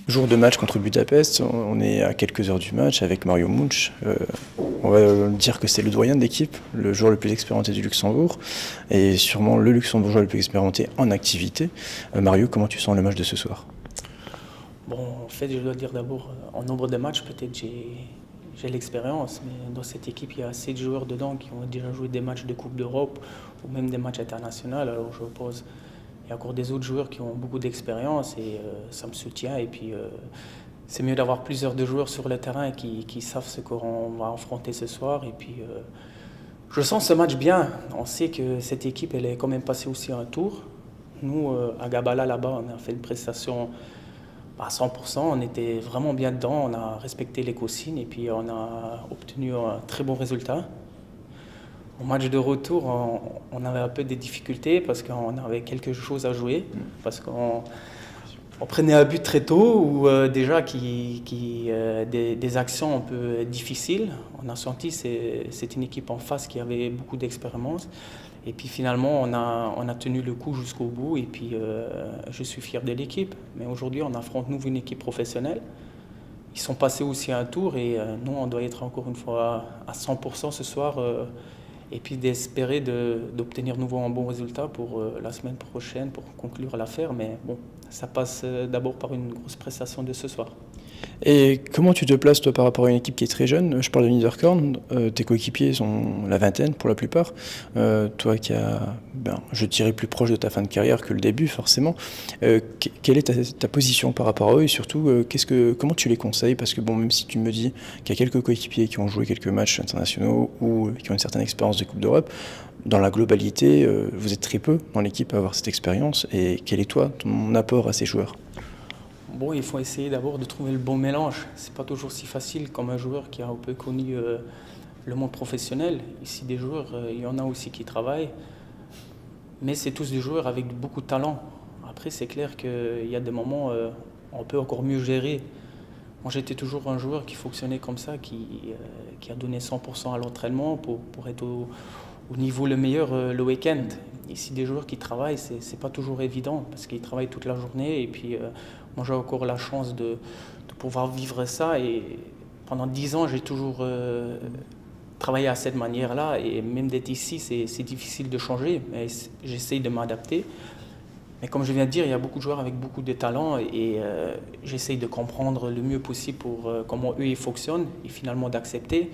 Jour de match contre Budapest, on est à quelques heures du match avec Mario Munch. On va dire que c'est le doyen de l'équipe, le joueur le plus expérimenté du Luxembourg et sûrement le Luxembourgeois le plus expérimenté en activité. Mario, comment tu sens le match de ce soir? Bon, en fait, je dois dire d'abord, en nombre de matchs, peut-être j'ai l'expérience, mais dans cette équipe, il y a assez de joueurs dedans qui ont déjà joué des matchs de Coupe d'Europe ou même des matchs internationaux. Alors je pense, il y a encore des autres joueurs qui ont beaucoup d'expérience et ça me soutient. Et puis, c'est mieux d'avoir plusieurs de joueurs sur le terrain qui savent ce qu'on va affronter ce soir. Et puis, je sens ce match bien. On sait que cette équipe, elle est quand même passée aussi un tour. Nous, à Gabala, là-bas, on a fait une prestation à 100%, on était vraiment bien dedans, on a respecté les consignes et puis on a obtenu un très bon résultat. Au match de retour, on avait un peu des difficultés parce qu'on avait quelque chose à jouer, parce qu'on prenait un but très tôt ou déjà des actions un peu difficiles. On a senti que c'est une équipe en face qui avait beaucoup d'expérience. Et puis finalement, on a tenu le coup jusqu'au bout et puis je suis fier de l'équipe. Mais aujourd'hui, on affronte nous une équipe professionnelle. Ils sont passés aussi un tour et nous, on doit être encore une fois à 100% ce soir et puis d'espérer d'obtenir nouveau un bon résultat pour la semaine prochaine pour conclure l'affaire. Mais bon, ça passe d'abord par une grosse prestation de ce soir. Et comment tu te places toi par rapport à une équipe qui est très jeune? Je parle de Niederkorn, tes coéquipiers sont la vingtaine pour la plupart. Toi qui as, je dirais plus proche de ta fin de carrière que le début forcément. Quelle est ta position par rapport à eux et surtout comment tu les conseilles? Parce que bon, même si tu me dis qu'il y a quelques coéquipiers qui ont joué quelques matchs internationaux ou qui ont une certaine expérience de Coupe d'Europe, dans la globalité, vous êtes très peu dans l'équipe à avoir cette expérience. Et quel est toi ton apport à ces joueurs? Bon, il faut essayer d'abord de trouver le bon mélange. C'est pas toujours si facile comme un joueur qui a un peu connu le monde professionnel. Ici, des joueurs, il y en a aussi qui travaillent, mais c'est tous des joueurs avec beaucoup de talent. Après, c'est clair qu'il y a des moments on peut encore mieux gérer. Moi, j'étais toujours un joueur qui fonctionnait comme ça, qui a donné 100% à l'entraînement pour être au niveau le meilleur le week-end. Ici, des joueurs qui travaillent, c'est pas toujours évident parce qu'ils travaillent toute la journée. Et puis, moi, j'ai encore la chance de pouvoir vivre ça. Et pendant 10 ans, j'ai toujours travaillé à cette manière-là. Et même d'être ici, c'est difficile de changer. Mais j'essaye de m'adapter. Mais comme je viens de dire, il y a beaucoup de joueurs avec beaucoup de talent. Et j'essaye de comprendre le mieux possible pour comment eux ils fonctionnent et finalement d'accepter.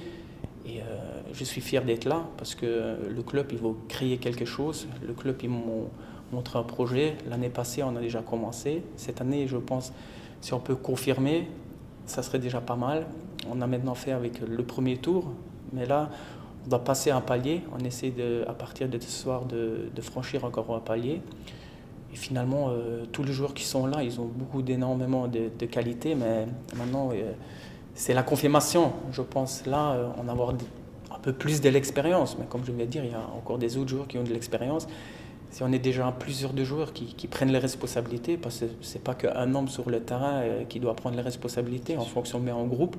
Et je suis fier d'être là parce que le club, il veut créer quelque chose. Le club, ils m'ont montré un projet. L'année passée, on a déjà commencé. Cette année, je pense, si on peut confirmer, ça serait déjà pas mal. On a maintenant fait avec le premier tour. Mais là, on doit passer un palier. On essaie, à partir de ce soir, de franchir encore un palier. Et finalement, tous les joueurs qui sont là, ils ont énormément de qualité. Mais maintenant, c'est la confirmation, je pense, là, en avoir un peu plus de l'expérience. Mais comme je viens de dire, il y a encore des autres joueurs qui ont de l'expérience. Si on est déjà plusieurs de joueurs qui prennent les responsabilités, parce que ce n'est pas qu'un homme sur le terrain qui doit prendre les responsabilités, en fonction mais en groupe.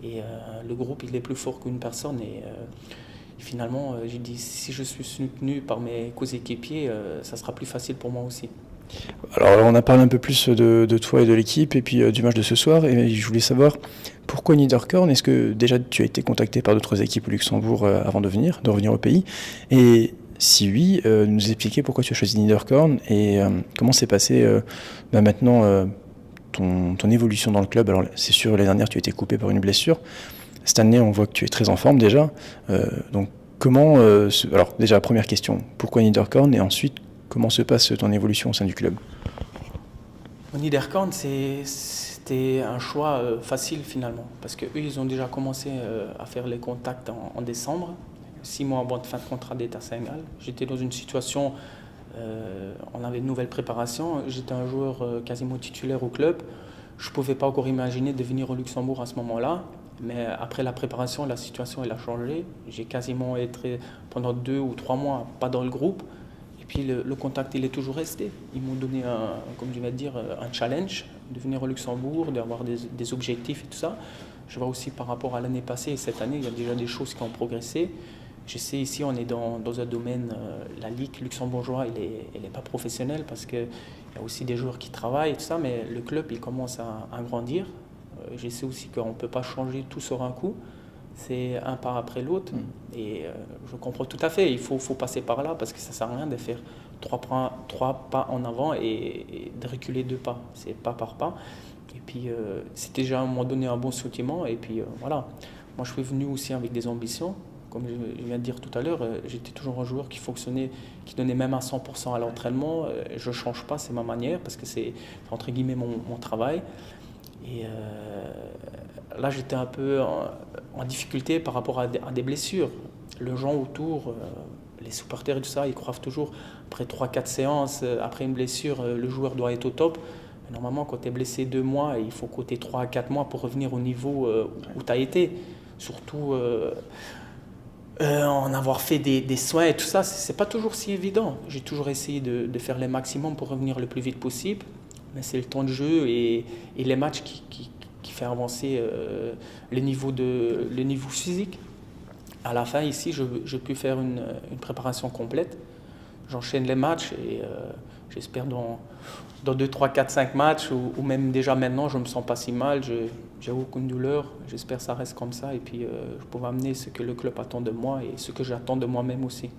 Et le groupe, il est plus fort qu'une personne. Et finalement, j'ai dit, si je suis soutenu par mes coéquipiers, ça sera plus facile pour moi aussi. Alors on a parlé un peu plus de toi et de l'équipe et puis du match de ce soir et je voulais savoir pourquoi Niederkorn. Est-ce que déjà tu as été contacté par d'autres équipes au Luxembourg avant de revenir au pays? Et si oui, nous expliquer pourquoi tu as choisi Niederkorn et comment s'est passé maintenant ton évolution dans le club. Alors c'est sûr, l'année dernière tu as été coupé par une blessure. Cette année on voit que tu es très en forme déjà. Donc comment... alors déjà première question, pourquoi Niederkorn et ensuite comment se passe ton évolution au sein du club? Niederkorn, c'était un choix facile finalement, parce qu'eux, ils ont déjà commencé à faire les contacts en décembre, 6 mois avant de fin de contrat d'État Sénégal. J'étais dans une situation, on avait une nouvelle préparation, j'étais un joueur quasiment titulaire au club. Je ne pouvais pas encore imaginer de venir au Luxembourg à ce moment-là, mais après la préparation, la situation elle a changé. J'ai quasiment été pendant 2 ou 3 mois pas dans le groupe. Puis le contact, il est toujours resté. Ils m'ont donné, comme je viens de dire, un challenge de venir au Luxembourg, d'avoir des objectifs et tout ça. Je vois aussi par rapport à l'année passée et cette année, il y a déjà des choses qui ont progressé. Je sais, ici, on est dans un domaine, la Ligue luxembourgeoise, elle est pas professionnelle parce qu'il y a aussi des joueurs qui travaillent et tout ça, mais le club, il commence à grandir. Je sais aussi qu'on ne peut pas changer tout sur un coup. C'est un pas après l'autre. Et je comprends tout à fait. Il faut passer par là parce que ça ne sert à rien de faire trois pas en avant et de reculer 2 pas. C'est pas par pas. Et puis, c'était déjà à un moment donné un bon sentiment. Et puis, voilà. Moi, je suis venu aussi avec des ambitions. Comme je viens de dire tout à l'heure, j'étais toujours un joueur qui fonctionnait, qui donnait même à 100% à l'entraînement. Je ne change pas, c'est ma manière parce que c'est entre guillemets mon travail. Et là, j'étais un peu en difficulté par rapport à des blessures. Les gens autour, les supporters et tout ça, ils croient toujours, après 3-4 séances, après une blessure, le joueur doit être au top. Mais normalement, quand tu es blessé 2 mois, il faut compter 3 à 4 mois pour revenir au niveau où tu as été. Surtout en avoir fait des soins et tout ça, c'est pas toujours si évident. J'ai toujours essayé de faire le maximum pour revenir le plus vite possible. Mais c'est le temps de jeu et les matchs qui fait avancer le niveau physique. À la fin, ici, je peux faire une préparation complète. J'enchaîne les matchs et j'espère dans 2, 3, 4, 5 matchs ou même déjà maintenant, je ne me sens pas si mal, j'ai aucune douleur. J'espère que ça reste comme ça et puis je pourrai amener ce que le club attend de moi et ce que j'attends de moi-même aussi.